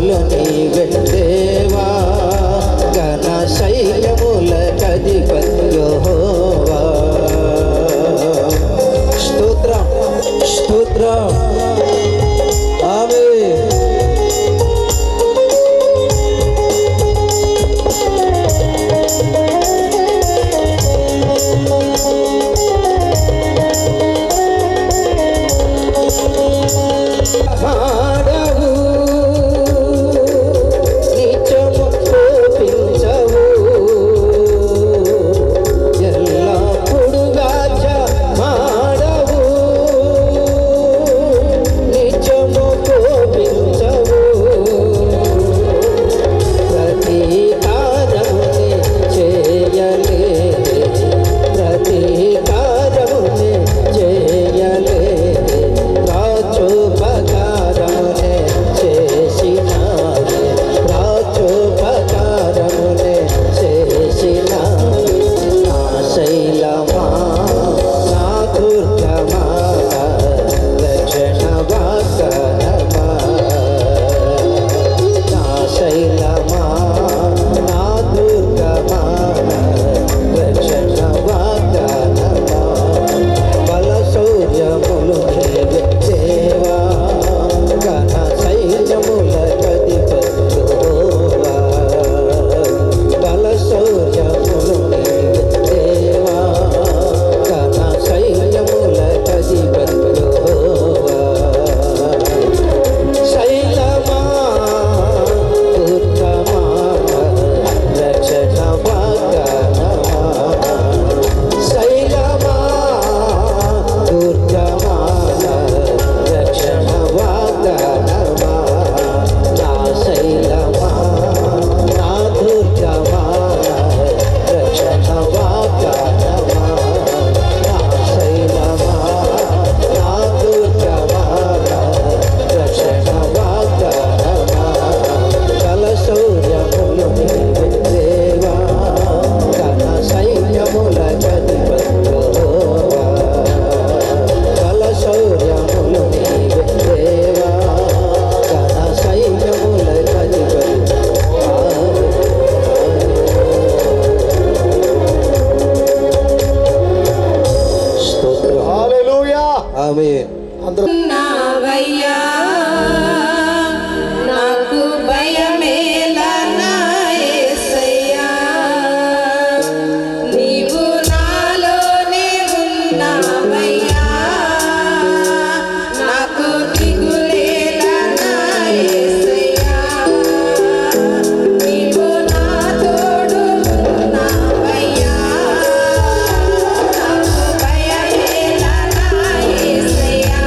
శైలములు నీవే దేవా, ఘన శైలములకధిపతి యెహోవా. స్తోత్రం స్తోత్రం. ఆమేన్. Yeah.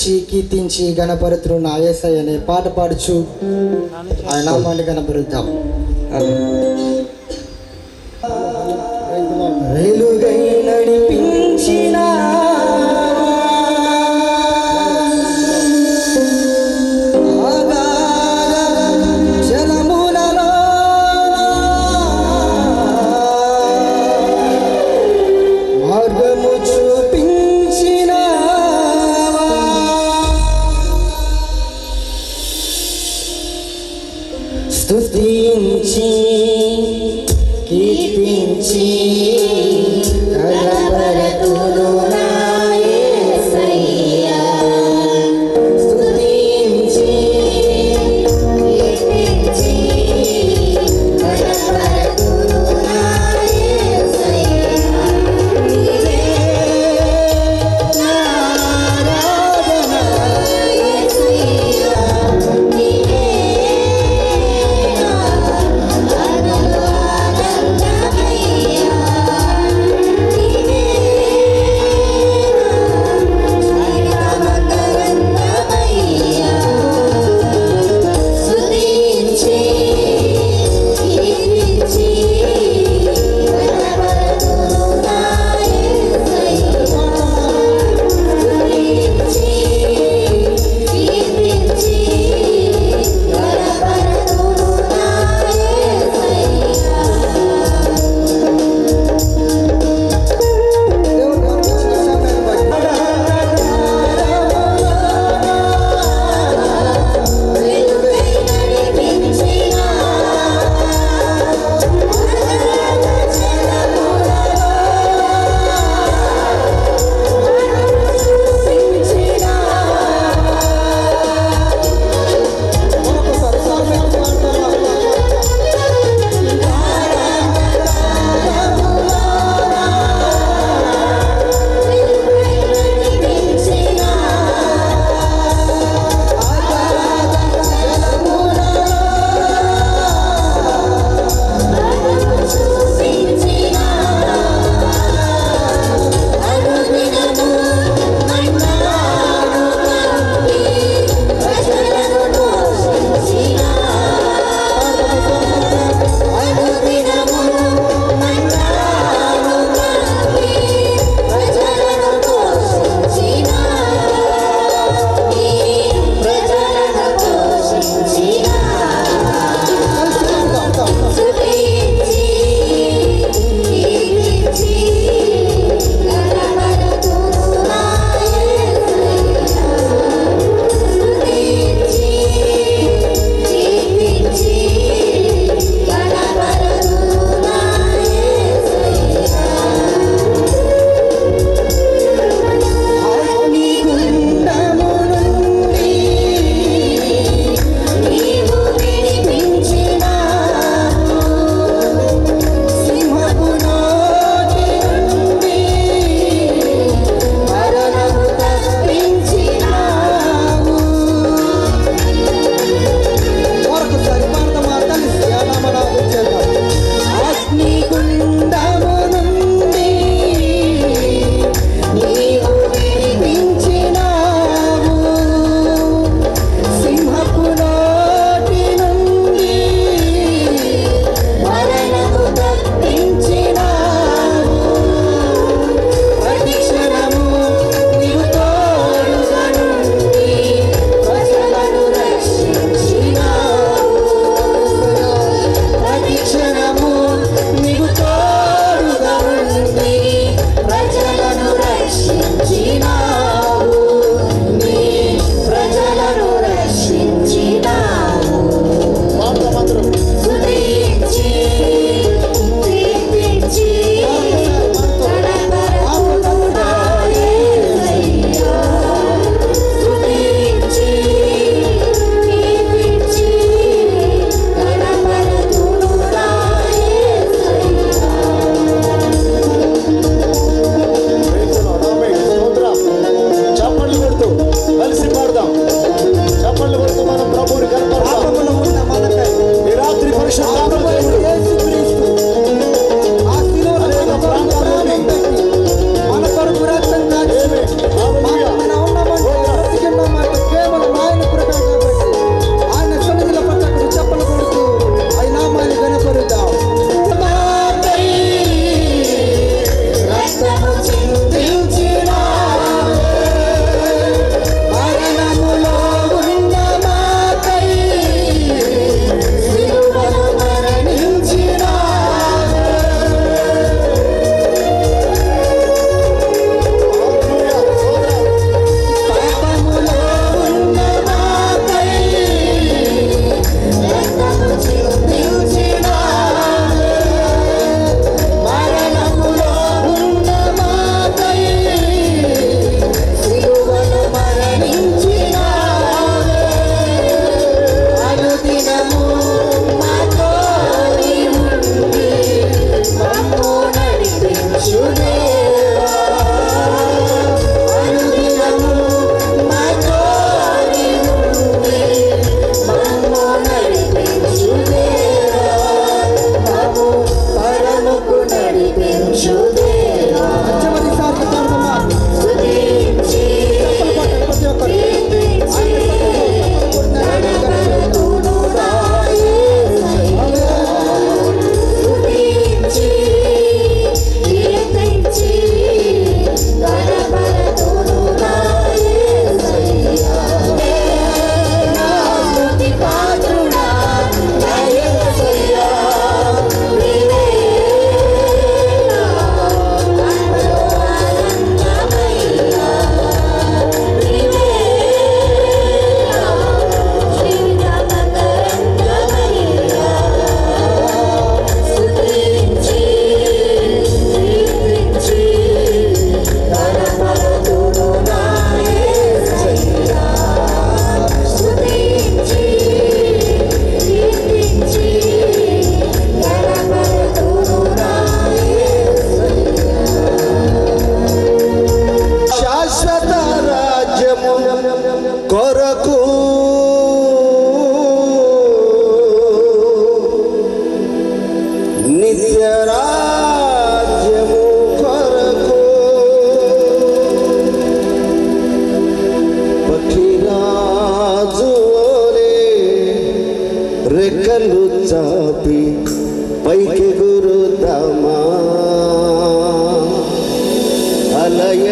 స్తుతించి కీర్తించి గణపరుతున్న యేసయ్య అనే పాట పాడుచు ఆయన నామాన్ని గణపరుద్దాం. వెలుగై నడిపించిన జలములలో మార్గము చూపించిన స్తుతించి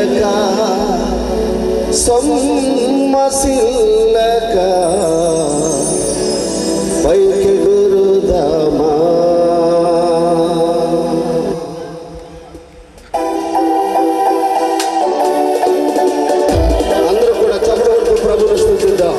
అలయక సొమ్మసిల్లక పైకి గురుదమా. అందరూ కూడా చప్పట్లు ప్రభువును స్తుతిద్దాం.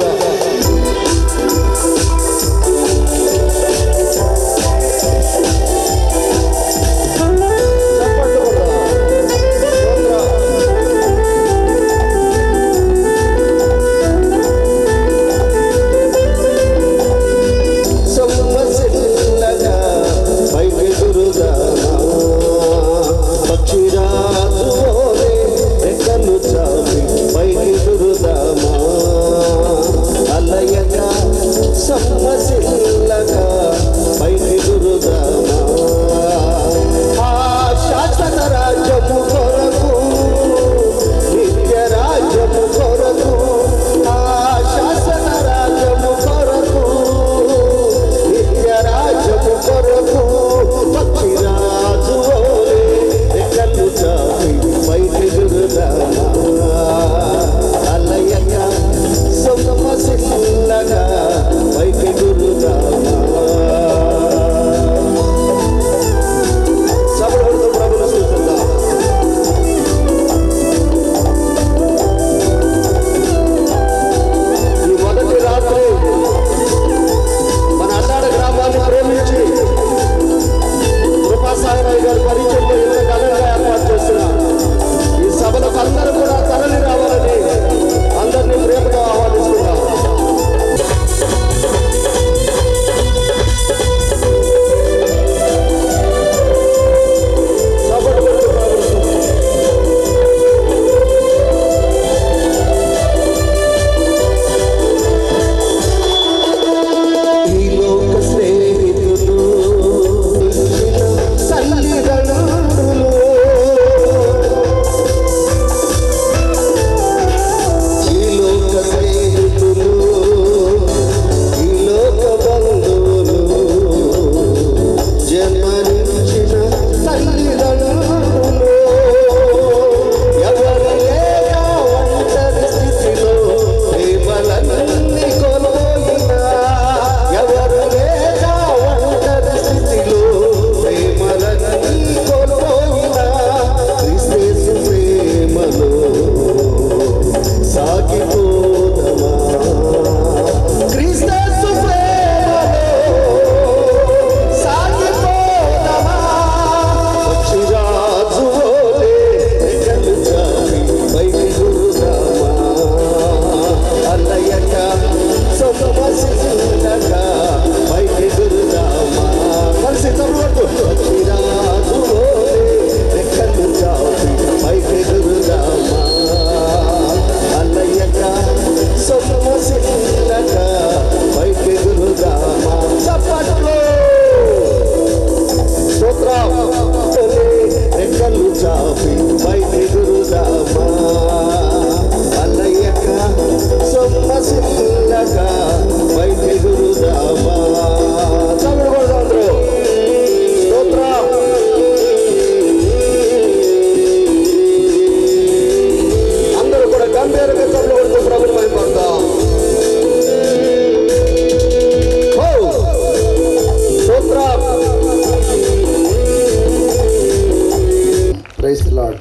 Praise the lord.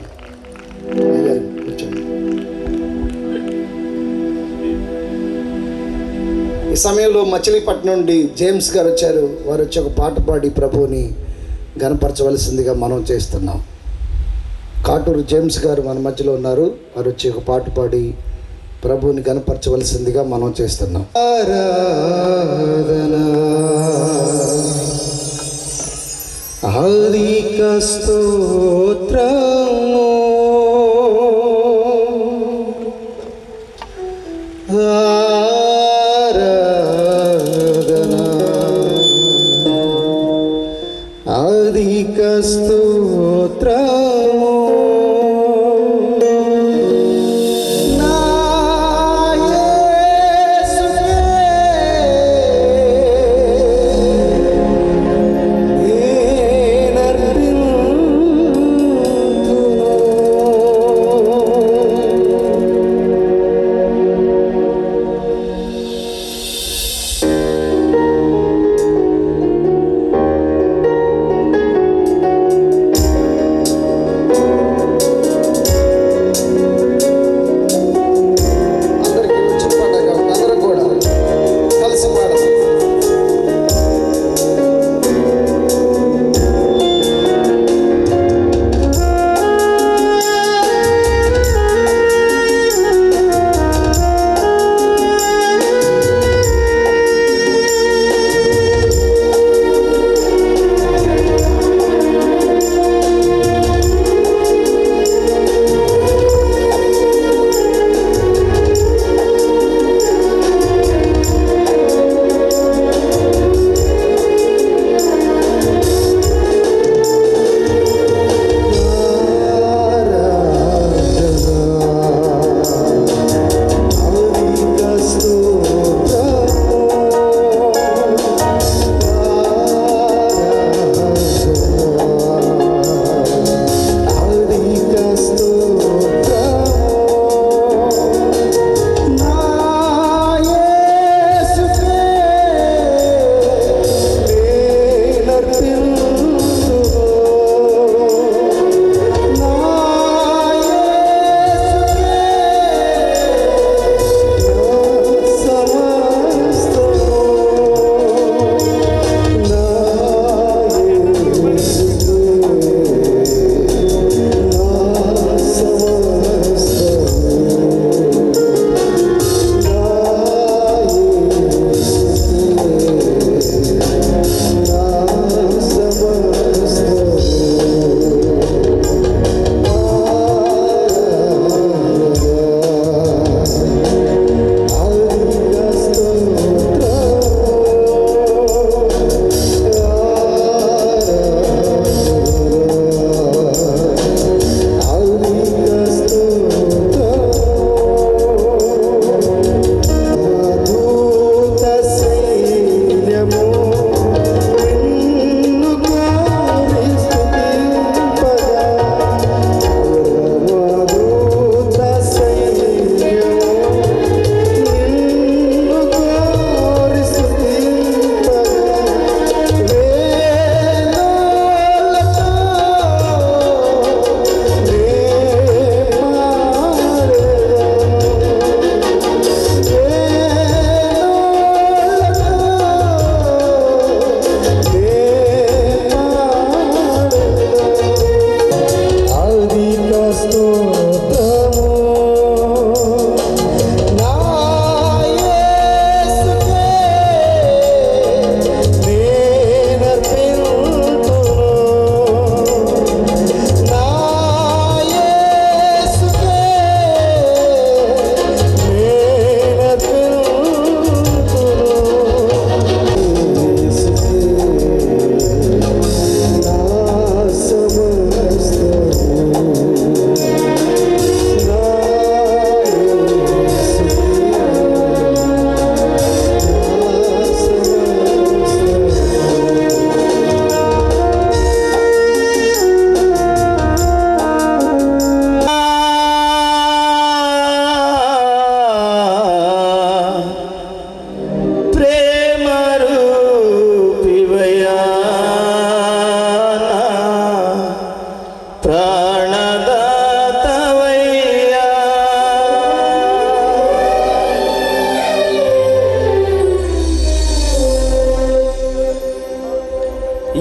ఈ సమయంలో మచిలీపట్నం నుండి జేమ్స్ గారు వచ్చారు. వారు వచ్చి ఒక పాట పాడి ప్రభువుని గణపరచవలసిందిగా మనం చేస్తున్నాం. కాటూరు జేమ్స్ గారు మన మధ్యలో ఉన్నారు. వారు వచ్చి ఒక పాట పాడి ప్రభువుని గణపరచవలసిందిగా మనం చేస్తున్నాం. ఆరాధన ఆదిక స్తోత్రము ఆరాధన ఆదిక స్తోత్రము నా యేసుకే నేనర్పింతును.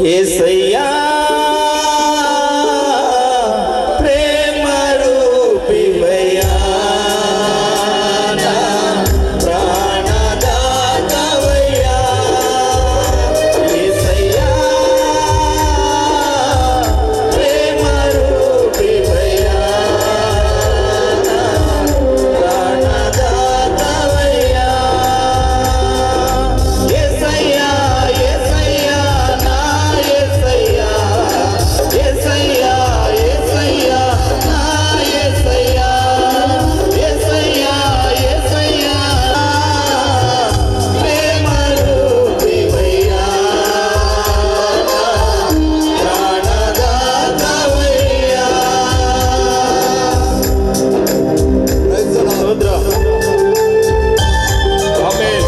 యేసయ్యా ప్రేమ రూపివయ్యా నా ప్రాణదాతవయ్యా యేసయ్యా ప్రేమ రూపివయ్యా నా ప్రాణదాతవయ్యా యేసయ్యా యేసయ్యా నా యేసయ్యా యేసయ్యా యేసయ్యా నా యేసయ్యా యేసయ్యా యేసయ్యా ప్రేమ రూపివయ్యా నా ప్రాణదాతవయ్యా స్తోత్రం ఆమేన్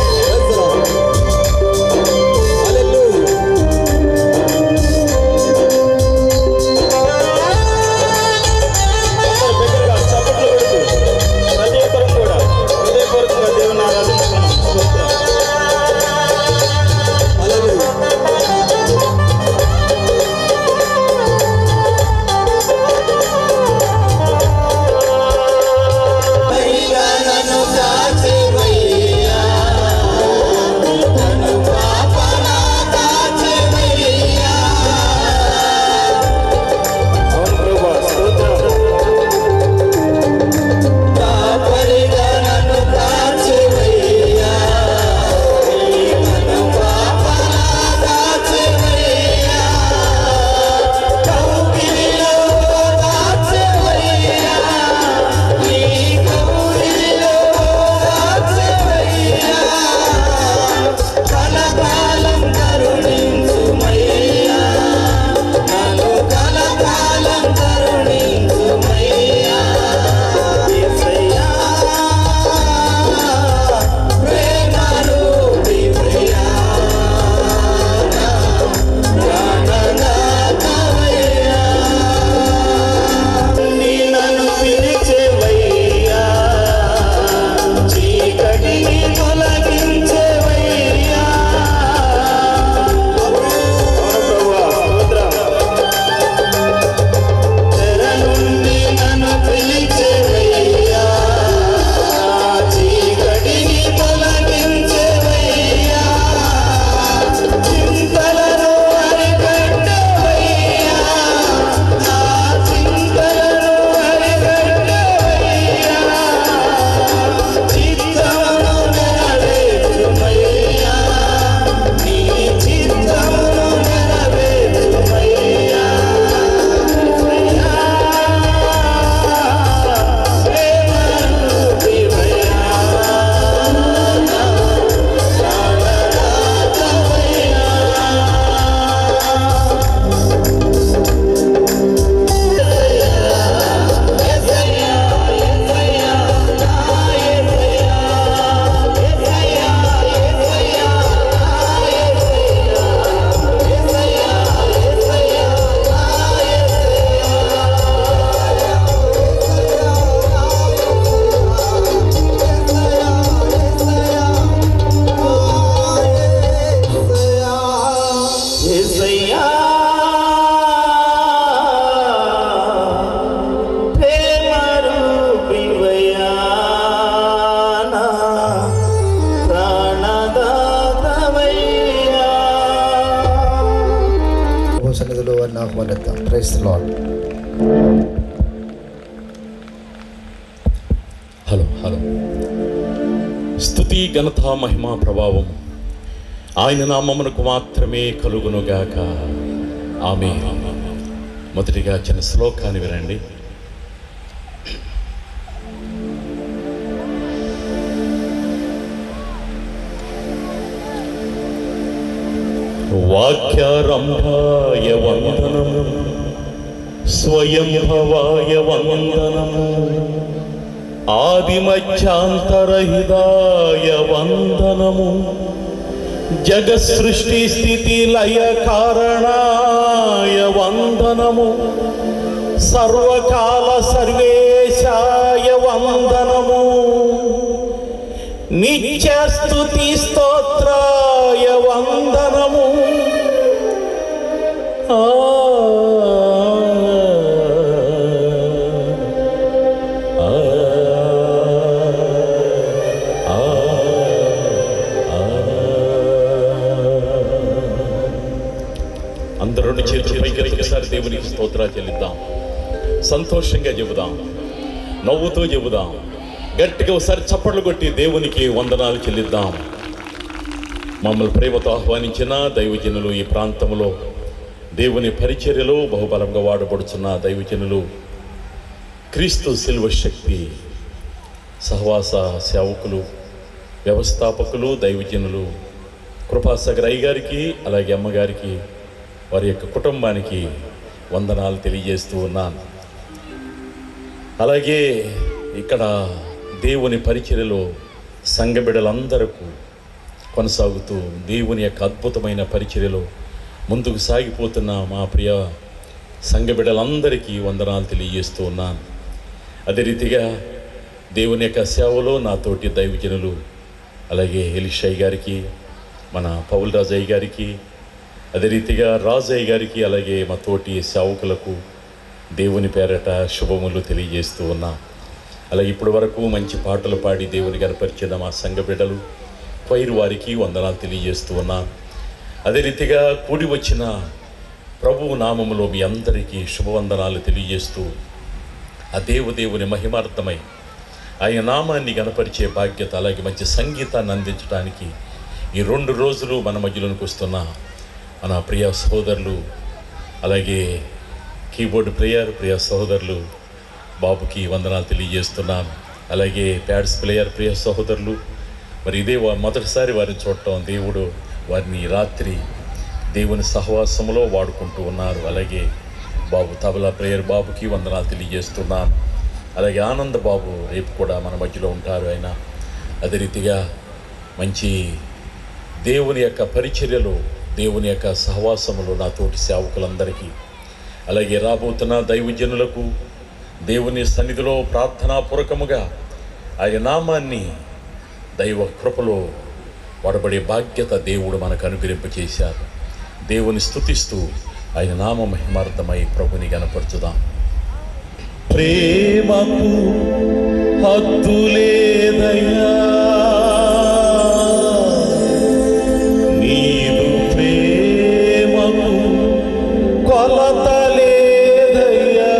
యేసయ్యా ప్రేమ రూపివయ్యా నా ప్రాణదాతవయ్యా ప్రభు సన్నిధిలో వారిని ఆహ్వానిద్దాం. Praise the lord. Hello hello స్తుతి ఘనత మహిమ ప్రభావం ఆయన నామమునకు మాత్రమే కలుగునుగాక ఆమేన్. మొదటిగా చిన్న శ్లోకాన్ని వినండి. జగదాంబాయ వందనము, స్వయంభవాయ వందనము, ఆదిమధ్యాంతరహితాయ వందనము, జగత్ సృష్టి స్థితి లయ కారణాయ వందనము, సర్వకాల సర్వేశాయ వందనము, నిత్య స్తుతి స్తోత్రాయ వందనము. అందరూ రెండు చేతులు పైకి ఒకసారి దేవునికి స్తోత్రాలు చెల్లిద్దాం. సంతోషంగా చెబుదాం, నవ్వుతూ చెబుదాం, గట్టిగా ఒకసారి చప్పట్లు కొట్టి దేవునికి వందనాలు చెల్లిద్దాం. మమ్మల్ని ప్రేమతో ఆహ్వానించిన దైవజనులు, ఈ ప్రాంతంలో దేవుని పరిచర్యలో బహుబలంగా వాడబడుచున్న దైవజనులు, క్రీస్తు శిలువ శక్తి సహవాస సేవకులు, వ్యవస్థాపకులు, దైవజనులు కృపాసాగర్ అయ్య గారికి, అలాగే అమ్మగారికి, వారి యొక్క కుటుంబానికి వందనాలు తెలియజేస్తూ ఉన్నాను. అలాగే ఇక్కడ దేవుని పరిచర్యలో సంఘ బిడ్డలందరూ కొనసాగుతూ దేవుని యొక్క అద్భుతమైన పరిచర్యలో ముందుకు సాగిపోతున్న మా ప్రియ సంఘ బిడ్డలందరికీ వందనాలు తెలియజేస్తూ ఉన్నాను. అదే రీతిగా దేవుని యొక్క సేవలో నాతోటి దైవజనులు, అలాగే ఎలిషయ్య గారికి, మన పౌల్ రాజయ్య గారికి, అదే రీతిగా రాజయ్య గారికి, అలాగే మా తోటి సేవకులకు దేవుని పేరట శుభములు తెలియజేస్తూ ఉన్నాం. అలాగే ఇప్పటి వరకు మంచి పాటలు పాడి దేవుని కనపరిచిన మా సంఘ బిడ్డలు, పైరు వారికి వందనాలు తెలియజేస్తూ ఉన్నాం. అదే రీతిగా కూడి వచ్చిన ప్రభువు నామములో మీ అందరికీ శుభవందనాలు తెలియజేస్తూ, ఆ దేవుని మహిమార్థమై ఆయన నామాన్ని గణపరిచే బాధ్యత, అలాగే మంచి సంగీతాన్ని అందించడానికి ఈ 2 రోజులు మన మధ్యలోనికి వస్తున్న మన ప్రియ సహోదరులు, అలాగే కీబోర్డ్ ప్రియ సహోదరులు బాబుకి వందనాలు తెలియజేస్తున్నాను. అలాగే ప్యాడ్స్ ప్లేయర్ ప్రియ సహోదరులు, మరి ఇదే మొదటిసారి వారిని చూడటం, దేవుడు వారిని రాత్రి దేవుని సహవాసంలో వాడుకుంటూ ఉన్నారు. అలాగే బాబు తబలా ప్లేయర్ బాబుకి వందనాలు తెలియజేస్తున్నాను. అలాగే ఆనంద్ బాబు రేపు కూడా మన మధ్యలో ఉంటారు ఆయన. అదే రీతిగా మంచి దేవుని యొక్క పరిచర్యలో, దేవుని యొక్క సహవాసములో నా తోటి సేవకులందరికీ, అలాగే రాబోతున్న దైవజనులకు దేవుని సన్నిధిలో ప్రార్థనాపూర్వకముగా ఆయన నామాన్ని దైవ కృపలో వాడబడే బాధ్యత దేవుడు మనకు అనుగ్రహింపచేశారు. దేవుని స్తుతిస్తూ ఆయన నామ మహిమార్థమై ప్రభుని గణపరచుదాం. ప్రేమకు హద్దులేదయ్యా, నీదు ప్రేమకు కొలత లేదయ్యా.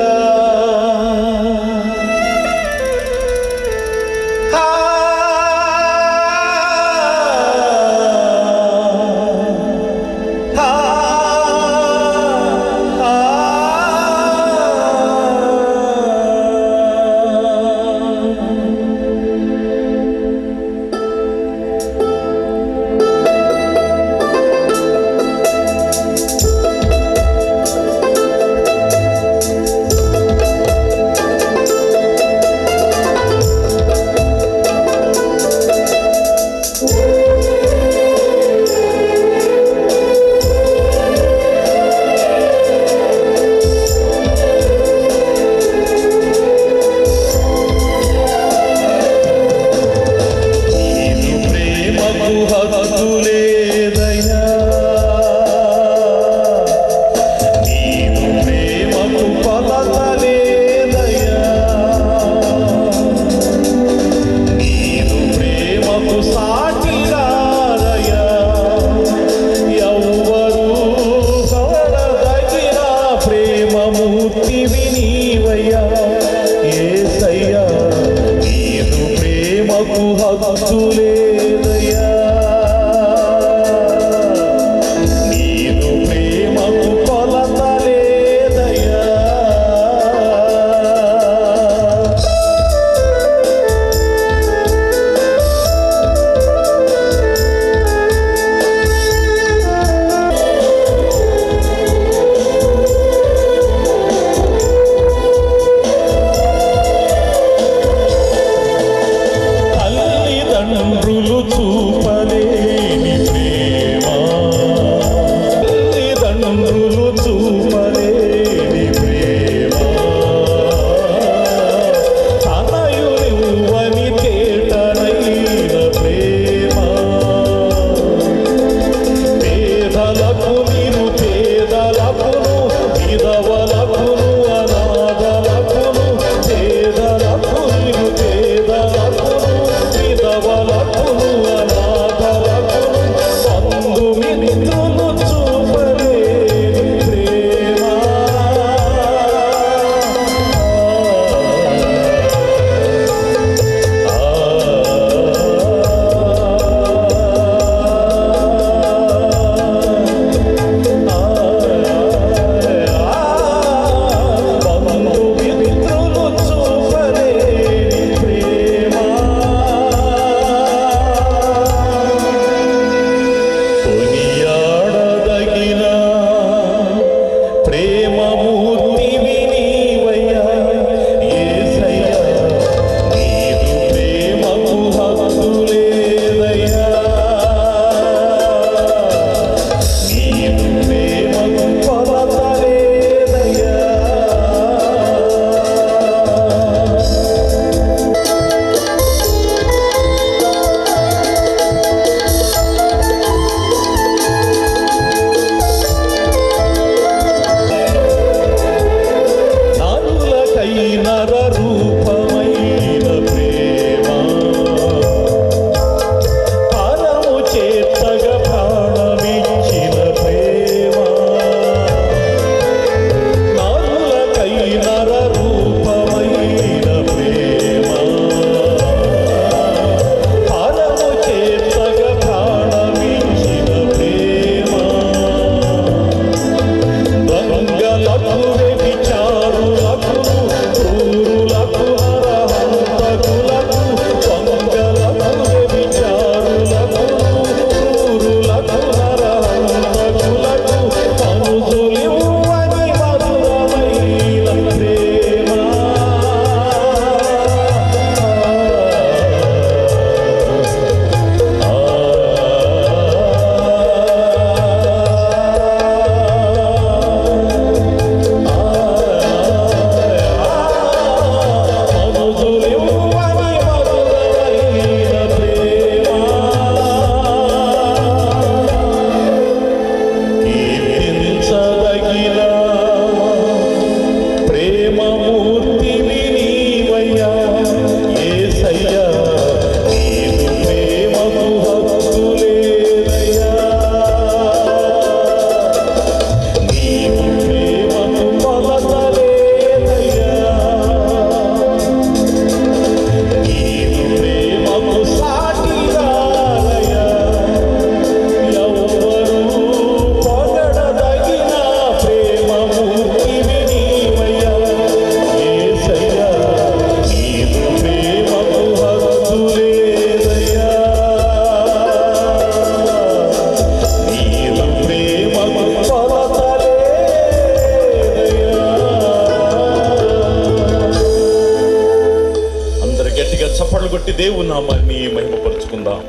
కొట్టి దేవుని నామాన్ని మహిమపరుచుకుందాం.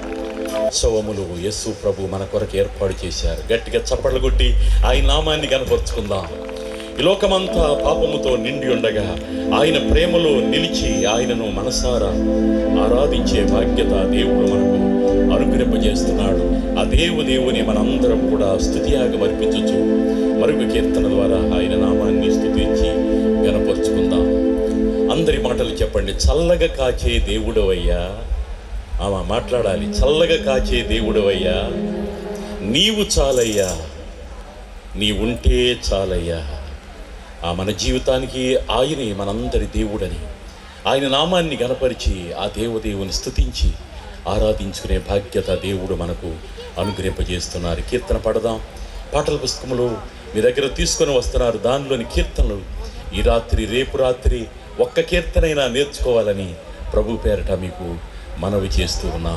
శవములు యేసు ప్రభు మన కొరకు ఏర్పాటు చేశారు. గట్టిగా చప్పట్లు కొట్టి ఆయన నామాన్ని కనపరుచుకుందాం. ఈ లోకమంతా పాపముతో నిండి ఉండగా ఆయన ప్రేమలో నిలిచి ఆయనను మనసారా ఆరాధించే బాధ్యత దేవుడు మనకు అనుగ్రహింపజేస్తున్నాడు. ఆ దేవుని మనందరం కూడా స్తుతియాగం అర్పించచ్చు. మరొక కీర్తన ద్వారా ఆయన నామాన్ని స్తుతించి గనపరుచుకుందాం. అందరి మాటలు చెప్పండి. చల్లగా కాచే దేవుడవయ్యా. మాట్లాడాలి. చల్లగా కాచే దేవుడవయ్యా, నీవు చాలయ్యా, నీవుంటే చాలయ్యా. మన జీవితానికి ఆయనే మనందరి దేవుడని ఆయన నామాన్ని గనపరిచి ఆ దేవుని స్తుతించి ఆరాధించుకునే బాధ్యత దేవుడు మనకు అనుగ్రహింపజేస్తున్నారు. కీర్తన పడదాం. పాటల పుస్తకంలో మీ దగ్గర తీసుకొని వస్తున్నారు. దానిలోని కీర్తనలు ఈ రాత్రి రేపు రాత్రి ఒక్క కీర్తనైనా నేర్చుకోవాలని ప్రభు పేరట మీకు మనవి చేస్తూ ఉన్నా.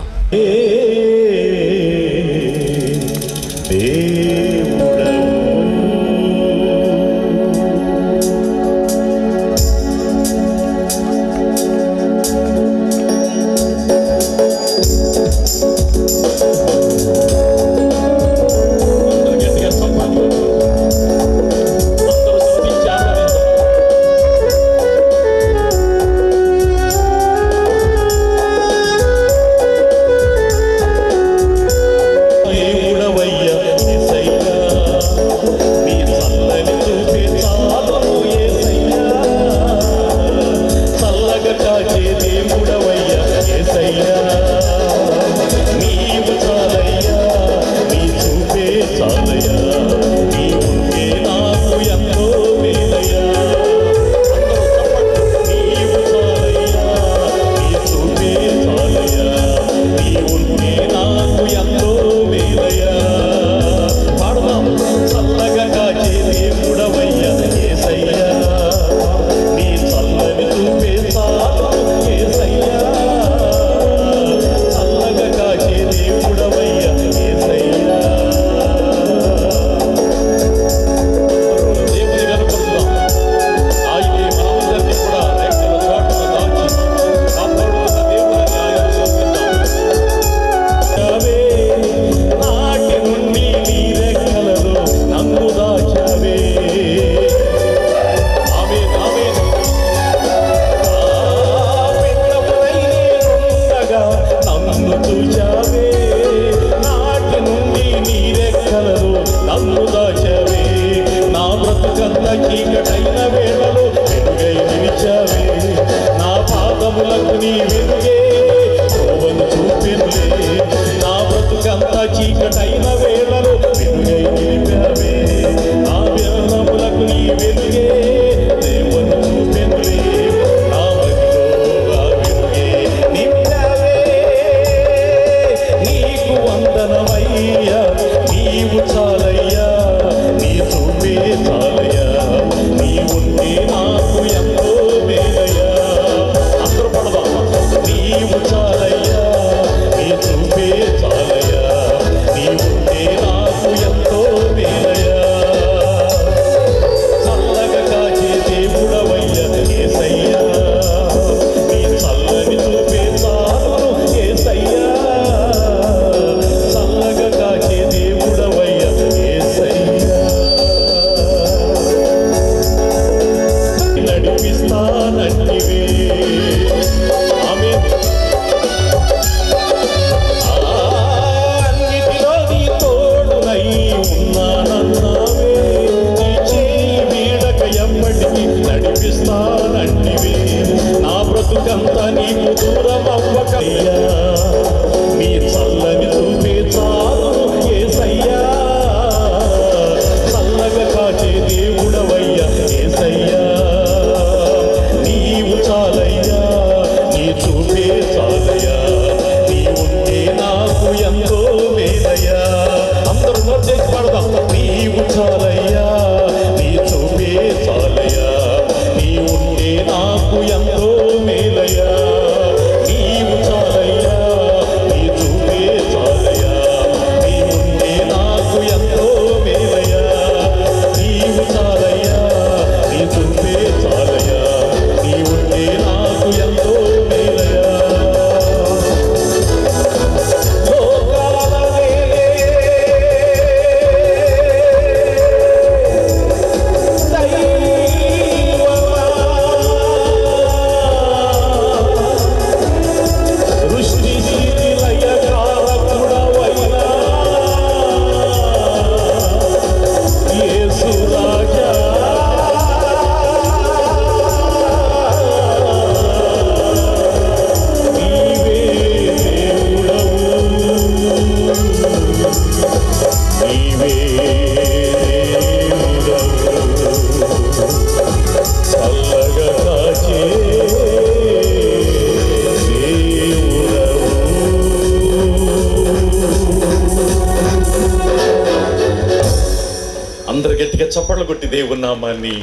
చప్పట్లు కొట్టి దేవుని నామాన్ని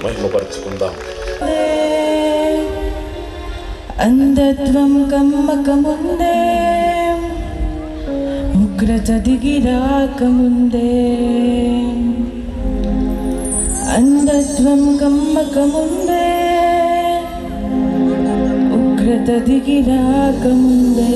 మహిమపరుచుకుందాం. అంధత్వం కమ్మకముందే, ఉగ్రత దిగి రాకముందే, అంధత్వం కమ్మకముందే, ఉగ్రత దిగి రాకముందే.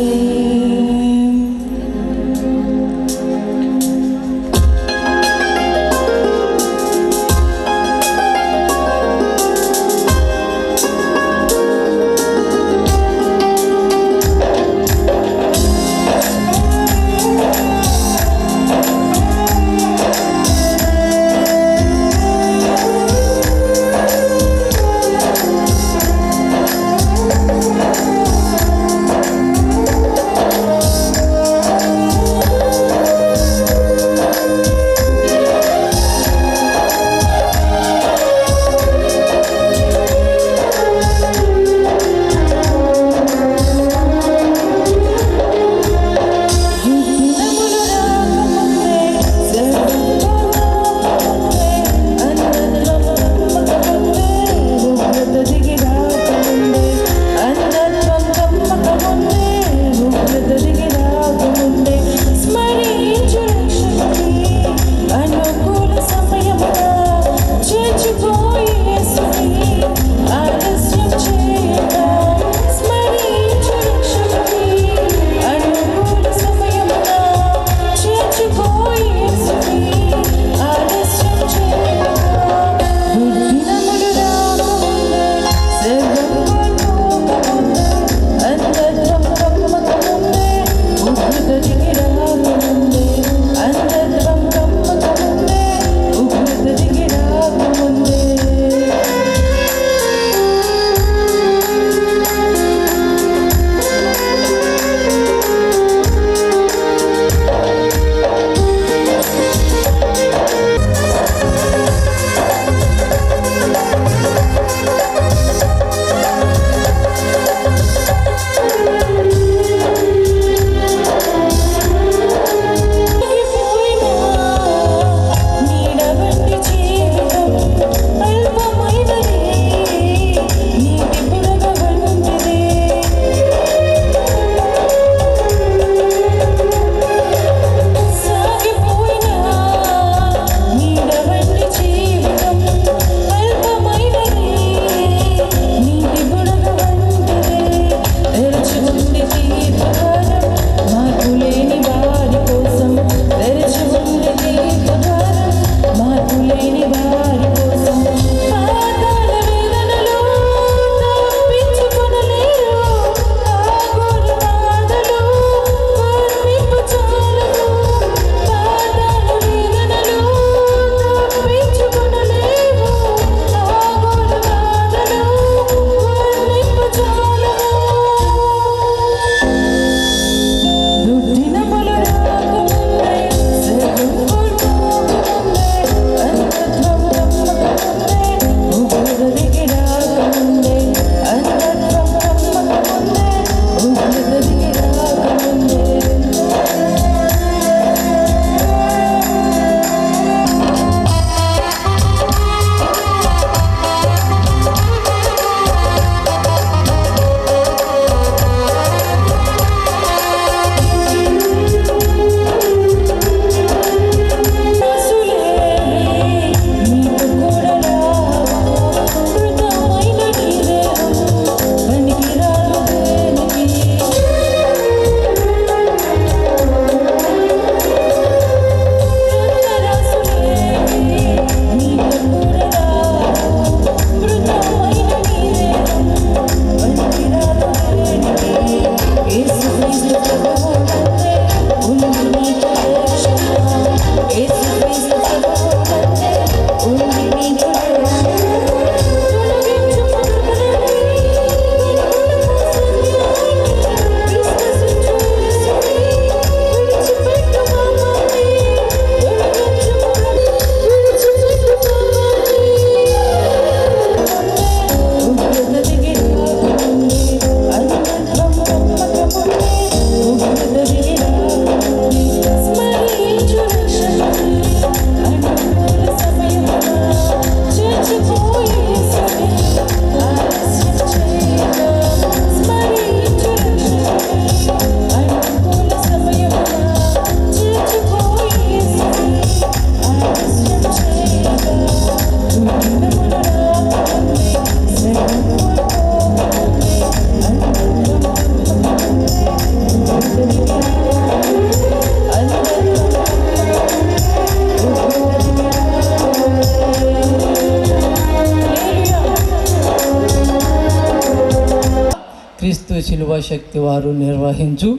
క్రీస్తు శిలువ శక్తి వారు నిర్వహించు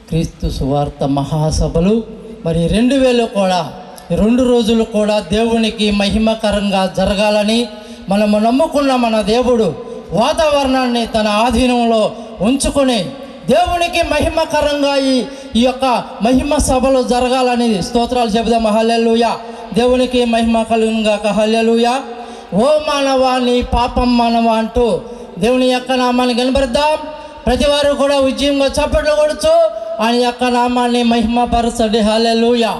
క్రీస్తు సువార్త మహాసభలు మరి 2000 కూడా 2 రోజులు కూడా దేవునికి మహిమకరంగా జరగాలని మనము నమ్ముకున్న మన దేవుడు వాతావరణాన్ని తన ఆధీనంలో ఉంచుకొని దేవునికి మహిమకరంగా ఈ యొక్క మహిమ సభలు జరగాలని స్తోత్రాలు చెబుదాం. హల్లెలూయా. దేవునికి మహిమ కలుగుగాక. హల్లెలూయా. ఓ మానవా నీ పాపం మానవా అంటూ దేవుని యొక్క నామాన్ని కనబరుద్దాం. ప్రతి వారు కూడా ఉద్యమంగా చప్పట్లు కొడుచు ఆయన యొక్క నామాన్ని మహిమపరచండి. హల్లెలూయా.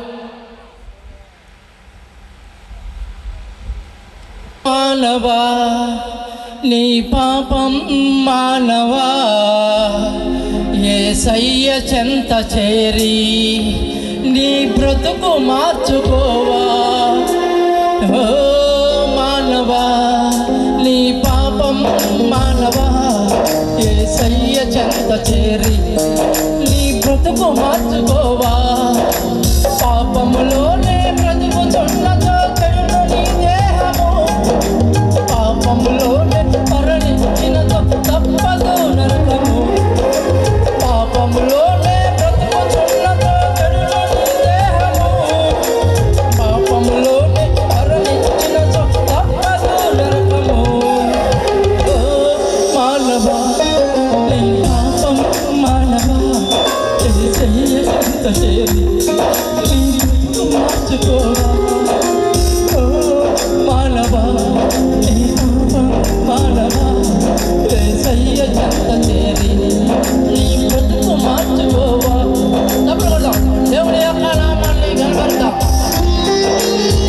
మానవా నీ పాపం మానవా యేసయ్య చెంత చేరి నీ బ్రతుకు మార్చుకోవా. ఓ మానవా నీ పాపం మానవా యేసయ్య చెంత చేరి నీ బ్రతుకు మార్చుకోవా. పాపములోనే బ్రతుకుచున్నతో చెడును నీ దేహము పాపములోనే మరణించినతో తప్పదు నరకము. పాపములోనే బ్రతుకుచున్నతో చెడును నీ దేహము పాపములోనే మరణించినతో తప్పదు నరకము. ఓ మానవా నీ పాపం మానవా యేసయ్య చెంత చేరి నీ బ్రతుకు మార్చుకోవా. ఓ మానవా నీ పాపం మానవా యేసయ్య చెంత చేరి నీ బ్రతుకు మార్చుకోవా. తప్పుడు కొడదాం. దేవుని యొక్క నామాన్ని కనబడతాం.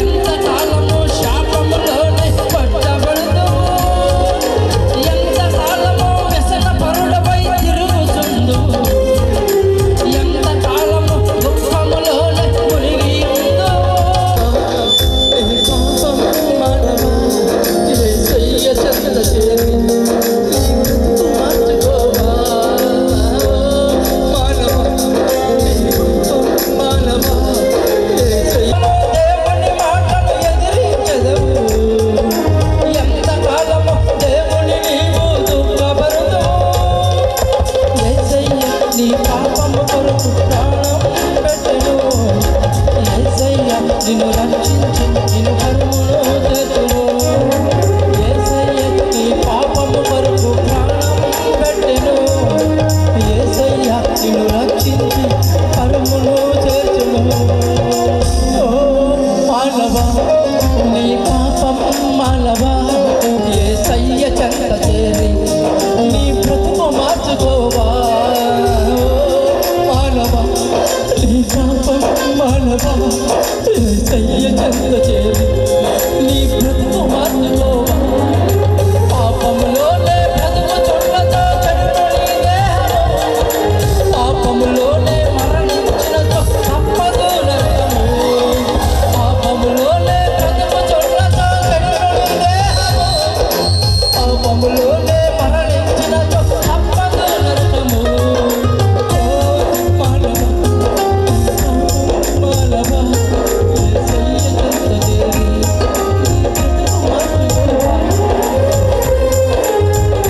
ఎంతకాలము శాపములోనే పట్టబడుతూ ఎంతకాలము వ్యసన పరుడపై తిరుగుతుండు ఎంతకాలము దుఃఖములోనే మునిగి ఉందో నీ పాపం మానవా యేసయ్య చెంత చేరి నీ బ్రతుకు మార్చుకోవా. మానవా నీ పాపం మానవా యేసయ్య దేవుని మాటలు ఎదిరించెదవు. ఎంతకాలము దేవుని నీవు దుఃఖపరుదువు. యేసయ్య నీ పాపము కొరకు ప్రాణం పెట్టెను. యేసయ్య నిన్ను రక్షించి నిన్ను కరుమును తెచ్చును. యేసయ్య నీ పాపము కొరకు ప్రాణం పెట్టెను. యేసయ్య నిన్ను రక్షించి కరుమును చేర్చును. ఓ మానవా నీ పాపం మానవా యేసయ్య చెంత చేరి నీ బ్రతుకు మార్చుకోవా. ఓ మానవా నీ పాపం మానవా యేసయ్య చెంత చేరి నీ బ్రతుకు మార్చుకోవా. పాపములోనే బ్రతుకుచున్నతో చెడును నీ దేహము పాపములోనే మరణించినతో తప్పదు నరకము. పాపములోనే బ్రతుకుచున్నతో చెడును నీ దేహము పాపములోనే మరణించినతో తప్పదు నరకము. ఓ మానవా మానవా యేసయ్య చెంత చేరి నీ బ్రతుకు మార్చుకోవా.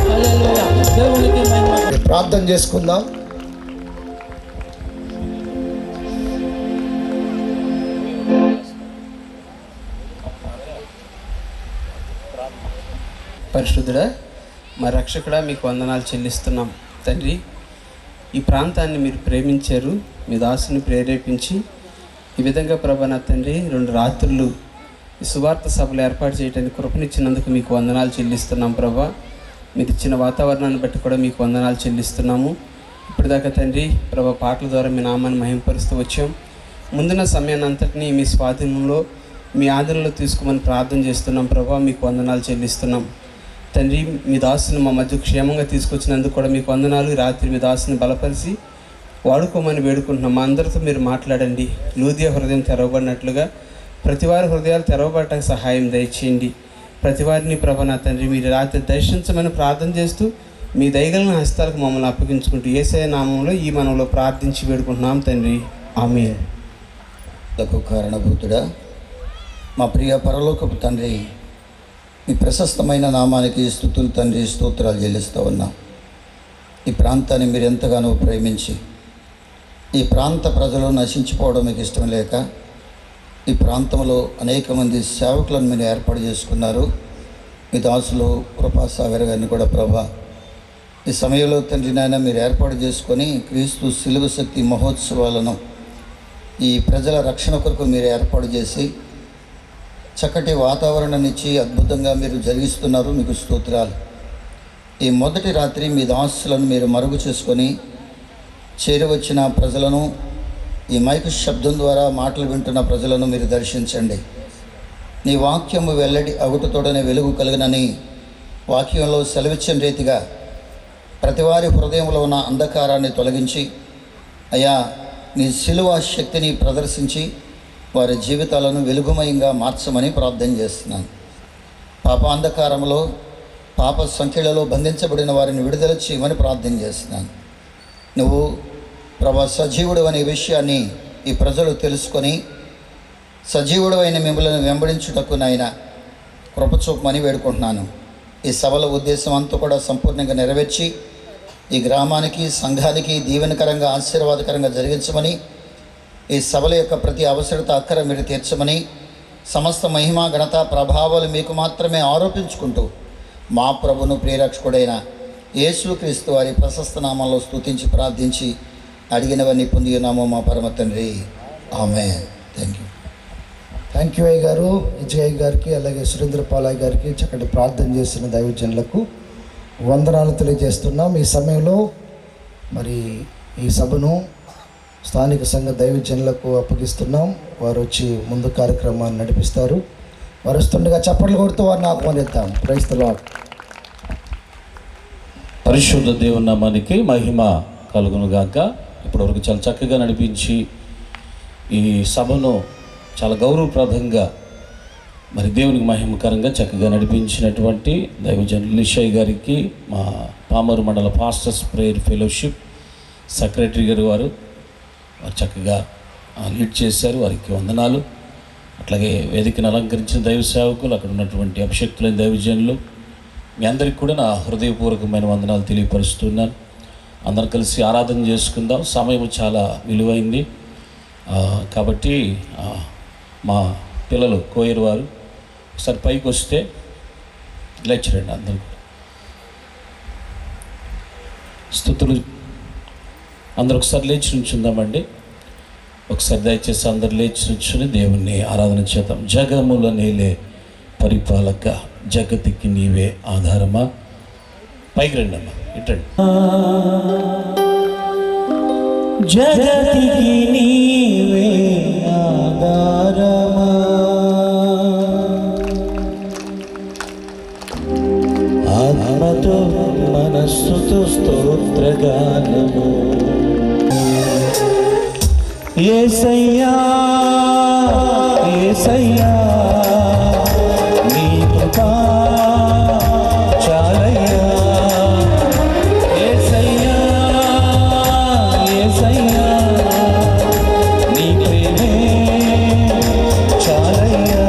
హల్లెలూయా. దేవునికి మహిమ. ప్రార్థన చేసుకుందాం. పరిశుద్ధుడా మా రక్షకుడా మీకు వందనాలు చెల్లిస్తున్నాం తండ్రి. ఈ ప్రాంతాన్ని మీరు ప్రేమించారు, మీ దాసుని ప్రేరేపించి ఈ విధంగా ప్రభా నా తండ్రి 2 రాత్రులు ఈ సువార్త సభలు ఏర్పాటు చేయడానికి కృపనిచ్చినందుకు మీకు వందనాలు చెల్లిస్తున్నాం ప్రభా. మీరు ఇచ్చిన వాతావరణాన్ని బట్టి కూడా మీకు వందనాలు చెల్లిస్తున్నాము. ఇప్పటిదాకా తండ్రి ప్రభా పాటల ద్వారా మీ నామాన్ని మహింపరుస్తూ వచ్చాం. ముందున్న సమయాన్ని అంతటినీ మీ స్వాధీనంలో మీ ఆదరణలో తీసుకోమని ప్రార్థన చేస్తున్నాం ప్రభా. మీకు వందనాలు చెల్లిస్తున్నాం తండ్రి. మీ దాసుని మా మధ్య క్షేమంగా తీసుకొచ్చినందుకు కూడా మీకు వందనాలు. ఈ రాత్రి మీ దాసుని బలపరిచి వాడుకోమని వేడుకుంటున్నాం. మా అందరితో మీరు మాట్లాడండి. లూదియా హృదయం తెరవబడినట్లుగా ప్రతి వారి హృదయాలు తెరవబడటానికి సహాయం దయచేయండి. ప్రతి వారిని ప్రభా నా తండ్రి మీరు రాత్రి దర్శించమని ప్రార్థన చేస్తూ మీ దయగలిగిన హస్తాలకు మమ్మల్ని అప్పగించుకుంటూ యేసయ్య నామంలో ఈ మనలో ప్రార్థించి వేడుకుంటున్నాం తండ్రి. ఆమేన్. కారణభూతుడా మా ప్రియ పరలోకపు తండ్రి, మీ ప్రశస్తమైన నామానికి స్తుతులు తండ్రి, స్తోత్రాలు చెల్లిస్తూ ఉన్నాం. ఈ ప్రాంతాన్ని మీరు ఎంతగానో ప్రేమించి ఈ ప్రాంత ప్రజలు నశించిపోవడం మీకు ఇష్టం లేక ఈ ప్రాంతంలో అనేక మంది సేవకులను మీరు ఏర్పాటు చేసుకున్నారు. మీ దాసులు కృపాసాగర్ గారిని కూడా ప్రభా ఈ సమయంలో తండ్రి నాయన మీరు ఏర్పాటు చేసుకొని క్రీస్తు శిలువ శక్తి మహోత్సవాలను ఈ ప్రజల రక్షణ కొరకు మీరు ఏర్పాటు చేసి చక్కటి వాతావరణాన్ని ఇచ్చి అద్భుతంగా మీరు జరిగిస్తున్నారు. మీకు స్తోత్రాలు. ఈ మొదటి రాత్రి మీ దాసులను మీరు మరుగు చేసుకొని చేరివచ్చిన ప్రజలను, ఈ మైకు శబ్దం ద్వారా మాటలు వింటున్న ప్రజలను మీరు దర్శించండి. నీ వాక్యము వెల్లడి అగుటతోడనే వెలుగు కలిగినని వాక్యంలో సెలవిచ్చిన రీతిగా ప్రతివారి హృదయంలో ఉన్న అంధకారాన్ని తొలగించి అయ్యా నీ శిలువ శక్తిని ప్రదర్శించి వారి జీవితాలను వెలుగుమయంగా మార్చమని ప్రార్థన చేస్తున్నాను. పాపాంధకారంలో పాప సంఖ్యలలో బంధించబడిన వారిని విడుదల చేయమని ప్రార్థన చేస్తున్నాను. నువ్వు ప్రభా సజీవుడు అనే విషయాన్ని ఈ ప్రజలు తెలుసుకొని సజీవుడు అయిన మిమ్మల్ని వెంబడించుటకు నాయన కృపచూపమని వేడుకుంటున్నాను. ఈ సభల ఉద్దేశం అంతా కూడా సంపూర్ణంగా నెరవేర్చి ఈ గ్రామానికి సంఘానికి దీవెనకరంగా ఆశీర్వాదకరంగా జరిగించమని, ఈ సభల యొక్క ప్రతి అవసరత అక్కర మీరు తీర్చమని, సమస్త మహిమ ఘనత ప్రభావాలు మీకు మాత్రమే ఆరోపించుకుంటూ మా ప్రభును ప్రియరక్షకుడైన యేసుక్రీస్తు వారి ప్రశస్త నామంలో స్తుతించి ప్రార్థించి అడిగినవన్నీ పొంది ఉన్నాము మా పరమ తండ్రి. ఆమేన్. థ్యాంక్ యూ అయ్య గారు, విజయ్ గారికి, అలాగే సురేంద్ర పాలయ్య గారికి చక్కటి ప్రార్థన చేస్తున్న దైవజనులకు వందనాలు తెలియజేస్తున్నాం. ఈ సమయంలో మరి ఈ సభను స్థానిక సంఘ దైవజనులకు అప్పగిస్తున్నాం. వారు వచ్చి ముందు కార్యక్రమాన్ని నడిపిస్తారు. వారు వస్తుండగా చప్పట్లు కొడుతూ వారిని ఆహ్వానిద్దాం. Praise the lord. పరిశుద్ధ దేవుని నామానికి మహిమ కలుగును గాక. ఇప్పటివరకు చాలా చక్కగా నడిపించి ఈ సభను చాలా గౌరవప్రదంగా మరి దేవునికి మహిమకరంగా చక్కగా నడిపించినటువంటి దైవజనులు లిషయ్ గారికి, మా పామరు మండల పాస్టర్స్ ప్రేయర్ ఫెలోషిప్ సెక్రటరీ గారు వారు చక్కగా లీడ్ చేశారు. వారికి వందనాలు. అట్లాగే వేదికను అలంకరించిన దైవ సేవకులు, అక్కడ ఉన్నటువంటి అభిషక్తులైన దైవజనులు, మీ అందరికీ కూడా నా హృదయపూర్వకమైన వందనాలు తెలియపరుస్తున్నాను. అందరం కలిసి ఆరాధన చేసుకుందాం. సమయం చాలా విలువైంది కాబట్టి మా పిల్లలు కోయర్ వారు ఒకసారి పైకి వస్తే లేచరండి. అందరూ స్తుతులు అందరూ ఒకసారి లేచి నుంచుందామండి. ఒకసారి దయచేసి అందరు లేచి నుంచుని దేవుణ్ణి ఆరాధన చేద్దాం. జగముల నేలే పరిపాలక, జగతికి నీవే ఆధారమా. పైకి రండి అమ్మా, ఇటండి. జగతికి నీవే ఆధారమా, ఆత్మతో మనస్సుతో స్తోత్రగానము. యేసయ్యా యేసయ్యా నీ కృపా చాలయ్యా. యేసయ్యా యేసయ్యా నీ ప్రేమే చాలయ్యా.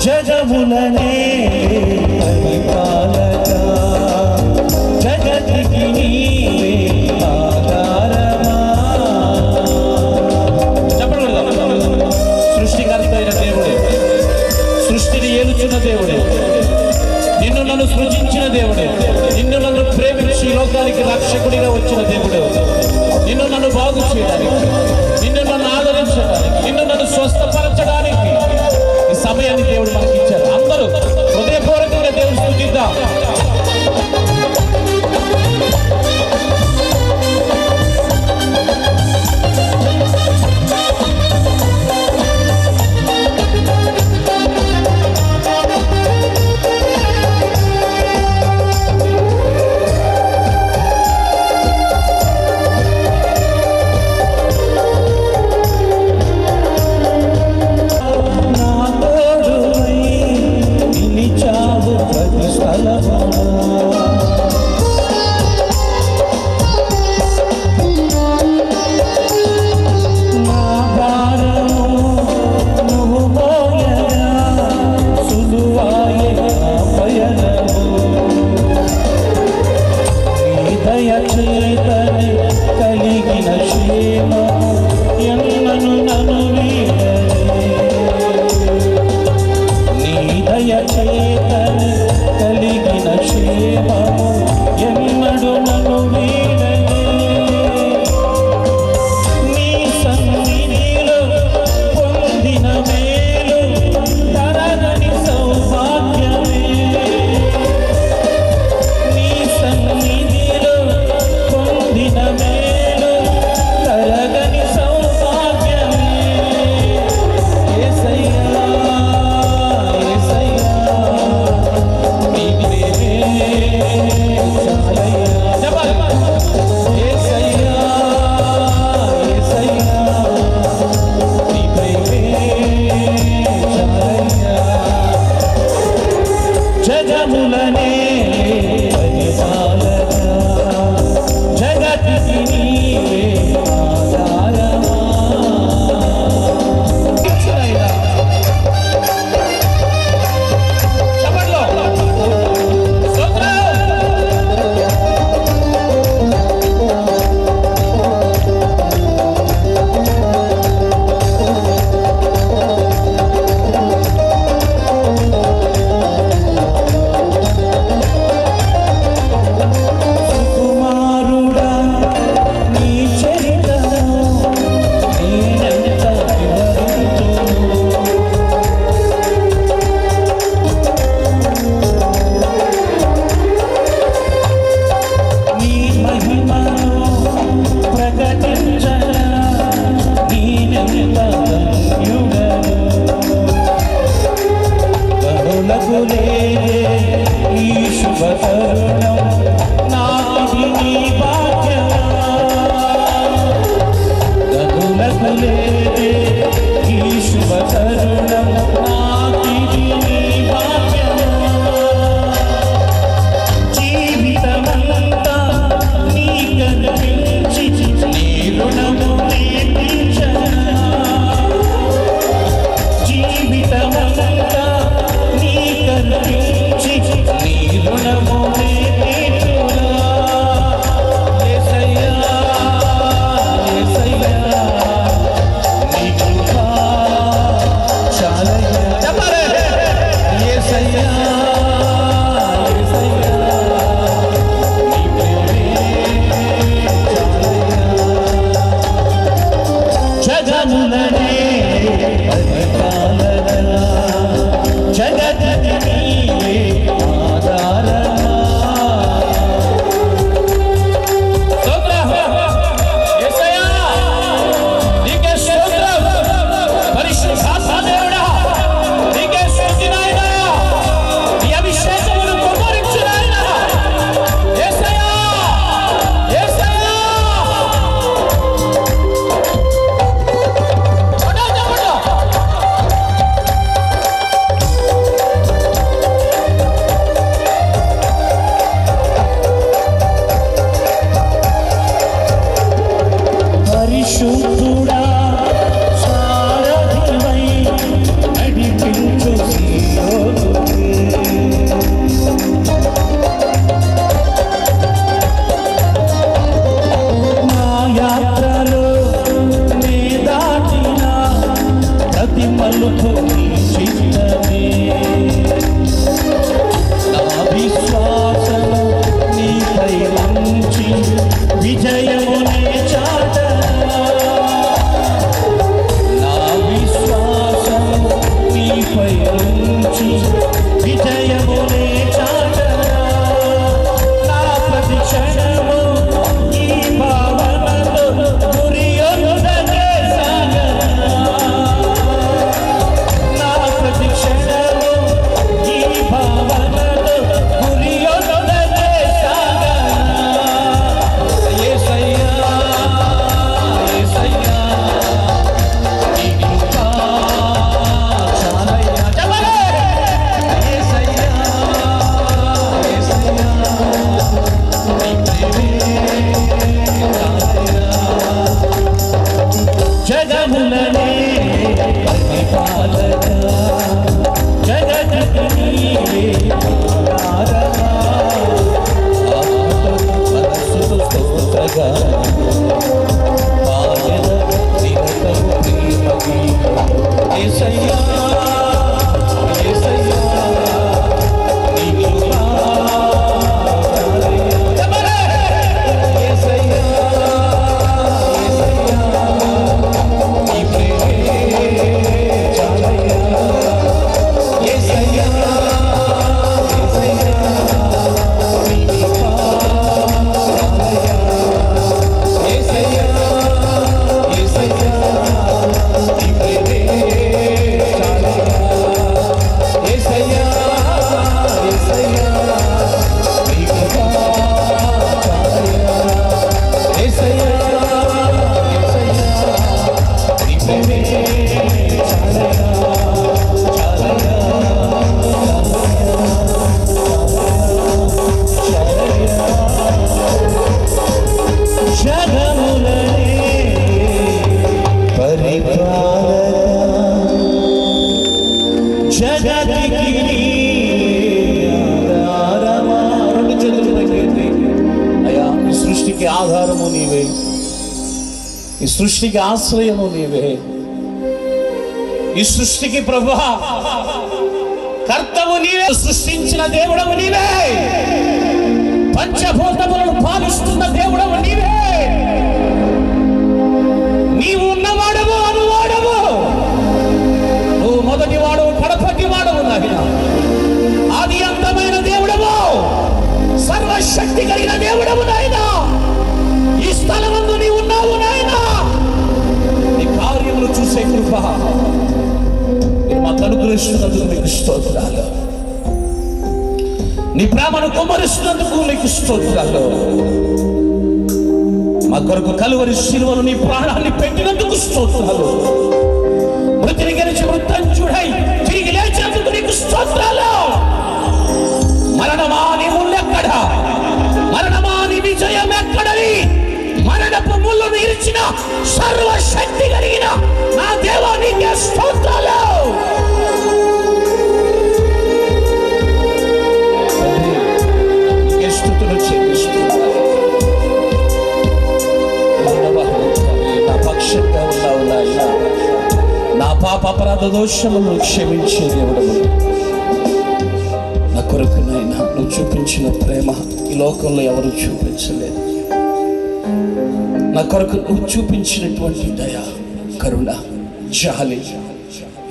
జగములనే పరిపాలక, జగతికి నీవే ఆధారమా. సృష్టికర్త అయిన దేవుడే, సృష్టిని ఏలుచున్న దేవుడే, నిన్ను నన్ను సృజించిన దేవుడే, నిన్ను నన్ను ప్రేమించి లోకానికి రక్షకుడిగా వచ్చిన దేవుడు, నిన్ను నన్ను బాగు చేయడానికి, నిన్ను నన్ను ఆదరించడానికి, నిన్ను నన్ను స్వస్థపరచడానికి ఈ సమయాన్ని దేవుడు మనకి ఇచ్చారు. అందరూ హృదయపూర్వకంగా దేవుడు స్తుతిద్దాం. నా తోడువై నిలిచావు ప్రతి స్థలమున. తరుణం నాకిది నీ భాగ్యమా గనులకు లేదే ఈ శుభ తరుణం నాకిది నీ భాగ్యమా జీవితమంతా నీ కనిపించి నీ రుణము తీర్చనా జీవితమంతా నీ కనిపించి నీ రుణము తీర్చునా యేసయ్యా యేసయ్యా నీ కృప చాలయ్యా చెప్పారే యేసయ్యా యేసయ్యా నీ ప్రేమే చాలయ్యా జగములనే పరిపాలనా జగతికి నీవే ఆధారమా స్తోత్రం యేసయ్యా నీకే స్తోత్రం పరిశుద్ధాత్మ దేవుడా నీకే స్తుతి నాయనా నీ అభిషేకమును కుమ్మరించు నాయనా యేసయ్యా యేసయ్యా పరిశుద్ధుడా సారథివై నడిపించు సీయోనుకే నా యాత్రలో నే దాటిన ప్రతి మలుపు నీ చిత్తమే నా విశ్వాసము నీపై ఉంచి విజయమునే చాటనా నా విశ్వాసము నీపై ఉంచి విజయమునే చాటనా నా ప్రతి క్షణము ఈ భావనలో గురియొద్దనే సాగనా నా ప్రతి క్షణము ఈ భావనలో గురియొద్దనే సాగనా యేసయ్యా యేసయ్యా నీ కృప చాలయ్యా చెప్పలే యేసయ్యా యేసయ్యా నీ ప్రేమే చాలయ్యా జగములనే పరిపాలనా జగతికి నీవే ఆధారమా మనసుతో స్తోత్రగా పాయన నిరతము ప్రేమకి యేసయ్యా యేసయ్యా నీ కృప చెప్పలే యేసయ్యా యేసయ్యా నీ ప్రేమే చాలయ్యా యేసయ్యా యేసయ్యా నీ కృప చాలయ్యా యేసయ్యా యేసయ్యా నీ ప్రేమే చాలయ్యా యేసయ్యా యేసయ్యా నీ కృప చాలయ్యా యేసయ్యా యేసయ్యా నీ ప్రేమే చాలయ్యా చాలయ్యా జగములనే పరిపాలనా జగతికి నీవే ఆధారమా రెండు చేతులు పైకెత్తి అయ్యా ఈ సృష్టికి ఆధారము నీవే ఈ సృష్టికి ఆశ్రయము నీవే ఈ సృష్టికి ప్రభువా కర్తవు నీవే సృష్టించిన దేవుడవు నీవే పంచభూతములను పాలిస్తున్న దేవుడవు నీవే నీవు ఉన్నవాడవు అనువాడవు నువ్వు మొదటి వాడవు కడపటి వాడవు నాయన ఆది అంతమైన దేవుడవు సర్వశక్తి కలిగిన దేవుడవు నాయన ఈ స్థలమందు నీవు ఉన్నావు నాయన నీ కార్యములు చూసే కృప మాకు అనుగ్రహిస్తున్నందుకు మీకు స్తోత్రాలు నీ ప్రేమను కుమ్మరిస్తున్నందుకు నీకు స్తోత్రాలు. మా కొరకు కలువరి శిలువలో నీ ప్రాణాన్ని పెట్టినందుకు స్తోత్రాలు. మృతిని గెలిచి మృత్యుంజయుడై తిరిగి లేచినందుకు నీకు స్తోత్రాలు. మరణమా నీ ముళ్ళెక్కడ, మరణమా నీ విజయం ఎక్కడని మరణపు ముళ్ళను ఇరిచిన సర్వశక్తి కలిగిన నా దేవా నీకే స్తోత్రాలు. నీకే స్తుతులు చెల్లిస్తున్నాను. నా పక్షంగా ఉన్నావు నాయన. నా పాప అపరాధ దోషములను క్షమించే దేవుడవు. నా కొరకు నాయన నువ్వు చూపించిన ప్రేమ ఈ లోకంలో ఎవరు చూపించలేదు. నా కొరకు నువ్వు చూపించినటువంటి దయ, కరుణ, జాలి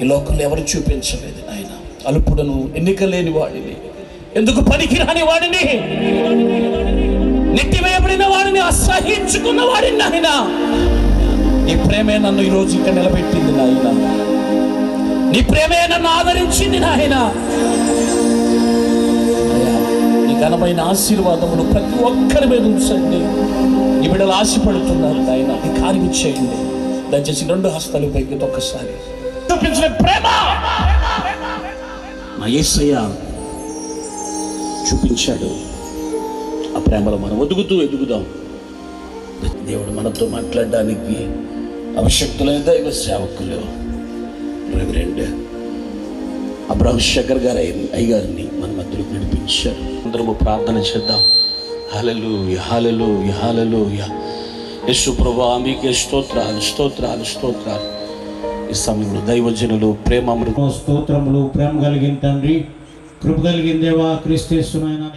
ఈ లోకంలో ఎవరు చూపించలేదు నాయన. అల్పుడను, ఎన్నిక లేని వాడిని, ఎందుకు పనికిరాని వాడిని, నెట్టివేయబడిన వాడిని, అసహించుకున్న వాడిని నాయన. నీ ప్రేమే నన్ను ఈరోజు ఇక్కడ నిలబెట్టింది నాయన. నీ ప్రేమే నన్ను ఆదరించింది నాయన. నీ ఘనమైన ఆశీర్వాదములు ప్రతి ఒక్కరి మీద ఉంచండి. నీ బిడ్డలు ఆశపడుతున్నారు నాయన. నీ కార్యం చేయండి. దయచేసి 2 హస్తాలు పైకి ఒక్కసారి చూపించిన ప్రేమ నా యేసయ్య చూపించాడు. ఆ ప్రేమలో మనం ఎదుగుదాం. దేవుడు మనతో మాట్లాడడానికి అవశ్యక్తులైన దైవ సేవకులు రెవరెండ్ అబ్రహం శేఖర్ గారు అయ్యగారిని మన మధ్యలోకి నడిపించారు. అందరము ప్రార్థన చేద్దాం. హల్లెలూయా, హల్లెలూయా, హల్లెలూయా. యేసు ప్రభువా మీకే స్తోత్రాలు, స్తోత్రాలు, స్తోత్రాలు. ఈ సమయంలో దైవజనులు ప్రేమ స్తోత్రములు. ప్రేమ కలిగిన తండ్రి, కృప కలిగిన దేవా, క్రీస్తు యేసు నాయనా